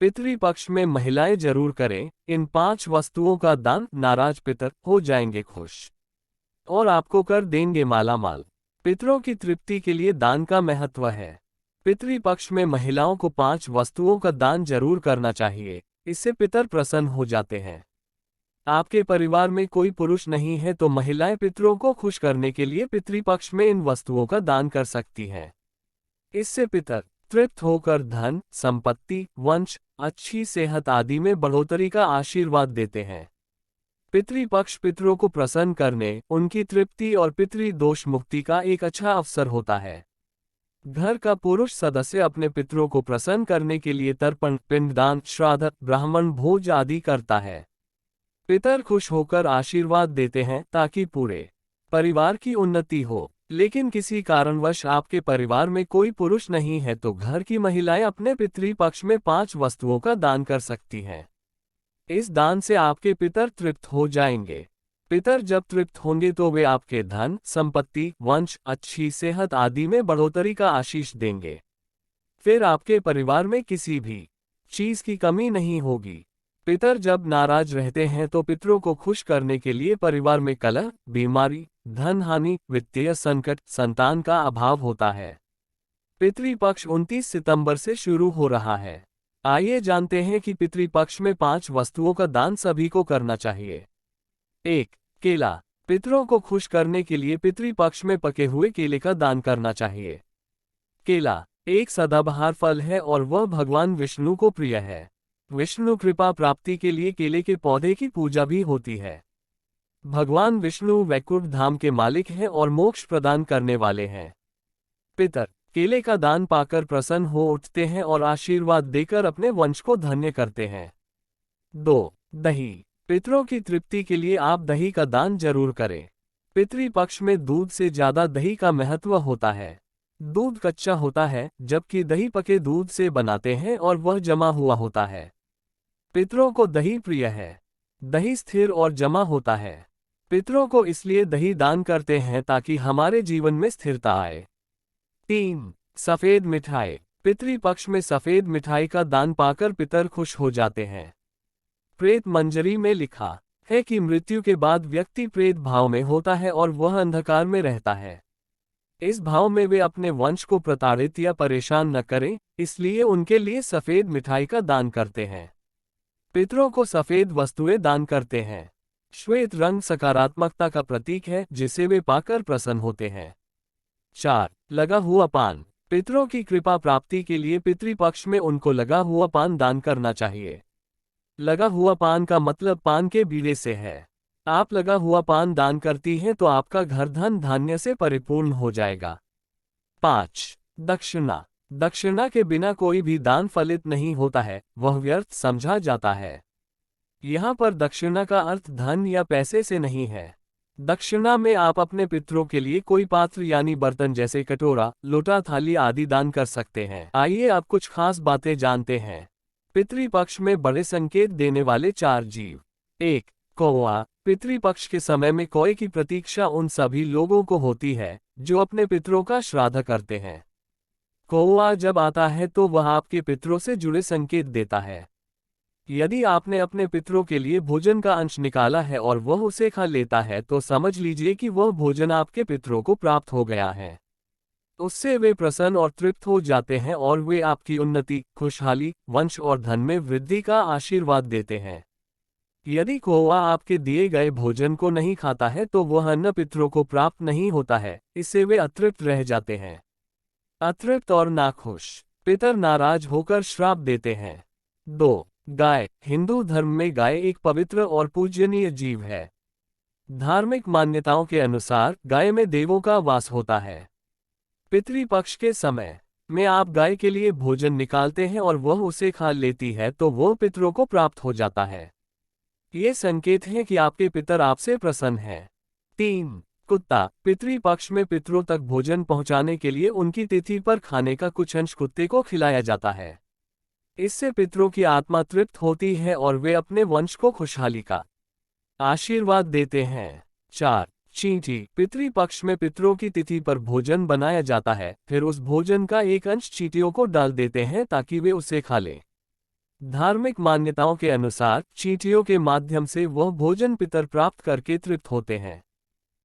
पितृपक्ष में महिलाएं जरूर करें इन 5 वस्तुओं का दान, नाराज पितर हो जाएंगे खुश और आपको कर देंगे मालामाल। पितरों की तृप्ति के लिए दान का महत्व है। पितृपक्ष में महिलाओं को 5 वस्तुओं का दान जरूर करना चाहिए, इससे पितर प्रसन्न हो जाते हैं। आपके परिवार में कोई पुरुष नहीं है तो महिलाएं पितरों को खुश करने के लिए पितृपक्ष में इन वस्तुओं का दान कर सकती हैं। इससे पितर तृप्त होकर धन, संपत्ति, वंश, अच्छी सेहत आदि में बढ़ोतरी का आशीर्वाद देते हैं। पितृपक्ष पितरों को प्रसन्न करने, उनकी तृप्ति और पितृदोष मुक्ति का एक अच्छा अवसर होता है। घर का पुरुष सदस्य अपने पितरों को प्रसन्न करने के लिए तर्पण, पिंडदान, श्राद्ध, ब्राह्मण भोज आदि करता है। पितर खुश होकर आशीर्वाद देते हैं ताकि पूरे परिवार की उन्नति हो। लेकिन किसी कारणवश आपके परिवार में कोई पुरुष नहीं है तो घर की महिलाएं अपने पितृपक्ष में 5 वस्तुओं का दान कर सकती हैं। इस दान से आपके पितर तृप्त हो जाएंगे। पितर जब तृप्त होंगे तो वे आपके धन, संपत्ति, वंश, अच्छी सेहत आदि में बढ़ोतरी का आशीष देंगे। फिर आपके परिवार में किसी भी चीज की कमी नहीं होगी। पितर जब नाराज रहते हैं तो पितरों को खुश करने के लिए परिवार में कलह, बीमारी, धन हानि, वित्तीय संकट, संतान का अभाव होता है। पितृपक्ष 29 सितंबर से शुरू हो रहा है। आइए जानते हैं कि पितृपक्ष में 5 वस्तुओं का दान सभी को करना चाहिए। 1. केला। पितरों को खुश करने के लिए पितृपक्ष में पके हुए केले का दान करना चाहिए। केला एक सदाबहार फल है और वह भगवान विष्णु को प्रिय है। विष्णु कृपा प्राप्ति के लिए केले के पौधे की पूजा भी होती है। भगवान विष्णु वैकुंठ धाम के मालिक हैं और मोक्ष प्रदान करने वाले हैं। पितर केले का दान पाकर प्रसन्न हो उठते हैं और आशीर्वाद देकर अपने वंश को धन्य करते हैं। 2. दही। पितरों की तृप्ति के लिए आप दही का दान जरूर करें। पितृपक्ष में दूध से ज्यादा दही का महत्व होता है। दूध कच्चा होता है जबकि दही पके दूध से बनाते हैं और वह जमा हुआ होता है। पितरों को दही प्रिय है। दही स्थिर और जमा होता है। पितरों को इसलिए दही दान करते हैं ताकि हमारे जीवन में स्थिरता आए। 3. सफेद मिठाई। पितृपक्ष में सफेद मिठाई का दान पाकर पितर खुश हो जाते हैं। प्रेत मंजरी में लिखा है कि मृत्यु के बाद व्यक्ति प्रेत भाव में होता है और वह अंधकार में रहता है। इस भाव में वे अपने वंश को प्रताड़ित या परेशान न करें, इसलिए उनके लिए सफेद मिठाई का दान करते हैं। पितरों को सफेद वस्तुएं दान करते हैं। श्वेत रंग सकारात्मकता का प्रतीक है जिसे वे पाकर प्रसन्न होते हैं। 4. लगा हुआ पान। पितरों की कृपा प्राप्ति के लिए पितृपक्ष में उनको लगा हुआ पान दान करना चाहिए। लगा हुआ पान का मतलब पान के बीड़े से है। आप लगा हुआ पान दान करती हैं तो आपका घर धन धान्य से परिपूर्ण हो जाएगा। 5. दक्षिणा। दक्षिणा के बिना कोई भी दान फलित नहीं होता है, वह व्यर्थ समझा जाता है। यहाँ पर दक्षिणा का अर्थ धन या पैसे से नहीं है। दक्षिणा में आप अपने पितरों के लिए कोई पात्र यानी बर्तन जैसे कटोरा, लोटा, थाली आदि दान कर सकते हैं। आइए आप कुछ खास बातें जानते हैं। पितृपक्ष में बड़े संकेत देने वाले 4 जीव। 1. कौवा। पितृपक्ष के समय में कौए की प्रतीक्षा उन सभी लोगों को होती है जो अपने पितरों का श्राद्ध करते हैं। कौवा जब आता है तो वह आपके पितरों से जुड़े संकेत देता है। यदि आपने अपने पितरों के लिए भोजन का अंश निकाला है और वह उसे खा लेता है तो समझ लीजिए कि वह भोजन आपके पितरों को प्राप्त हो गया है। उससे वे प्रसन्न और तृप्त हो जाते हैं और वे आपकी उन्नति, खुशहाली, वंश और धन में वृद्धि का आशीर्वाद देते हैं। यदि कौवा आपके दिए गए भोजन को नहीं खाता है तो वह अन्न पितरों को प्राप्त नहीं होता है, इससे वे अतृप्त रह जाते हैं। अतृप्त और नाखुश पितर नाराज होकर श्राप देते हैं। 2. गाय। हिंदू धर्म में गाय एक पवित्र और पूजनीय जीव है। धार्मिक मान्यताओं के अनुसार गाय में देवों का वास होता है। पितृपक्ष के समय में आप गाय के लिए भोजन निकालते हैं और वह उसे खा लेती है तो वह पितरों को प्राप्त हो जाता है। ये संकेत है कि आपके पितर आपसे प्रसन्न हैं। 3. कुत्ता। पितृपक्ष में पितरों तक भोजन पहुंचाने के लिए उनकी तिथि पर खाने का कुछ अंश कुत्ते को खिलाया जाता है। इससे पितरों की आत्मा तृप्त होती है और वे अपने वंश को खुशहाली का आशीर्वाद देते हैं। 4. चींटी। पितृपक्ष में पितरों की तिथि पर भोजन बनाया जाता है, फिर उस भोजन का एक अंश चींटियों को डाल देते हैं ताकि वे उसे खा लें। धार्मिक मान्यताओं के अनुसार चींटियों के माध्यम से वह भोजन पितर प्राप्त करके तृप्त होते हैं।